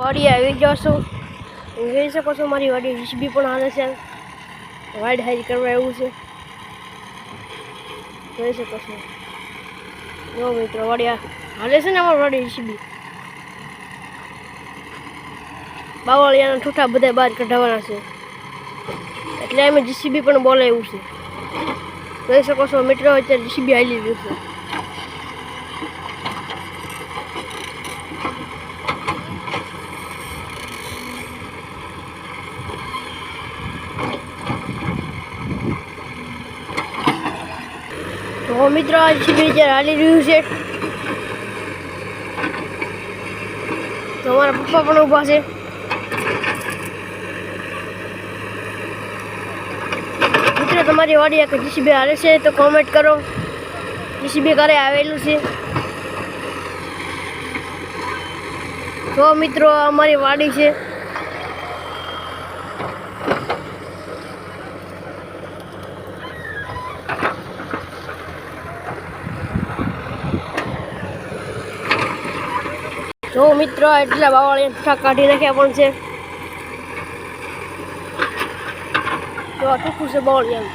વાડી આવી જાઉં છું. જોઈ શકો છો મારી વાડી જીસીબી પણ હાલે છે. વાડ હારી કરવા એવું છે. જોઈ શકો છો. જો મિત્રો વાડી હાલે છે ને અમારી વાડી જીસીબી. બાવળિયાના ઠૂઠા બધા બહાર કઢાવવાના છે. એટલે અમે જીસીબી પણ બોલાવ્યું છે. જોઈ શકો છો મિત્રો અત્યારે જીસીબી હાલી રહ્યું છે. તો મિત્રો આ જીસીબી જ્યારે હાલી રહ્યું છે. તો અમારા પપ્પા પણ ઊભા છે. મિત્રો તમારી વાડી આખી જીસીબી હાલે છે તો કોમેન્ટ કરો. જીસીબી ઘરે આવેલું છે. તો મિત્રો અમારી વાડી છે. જો મિત્રો એટલા બાવળિયા ઠૂઠા કાઢી નાખ્યા પણ છે. તો આ ટૂંકું છે બાવળિયાનું.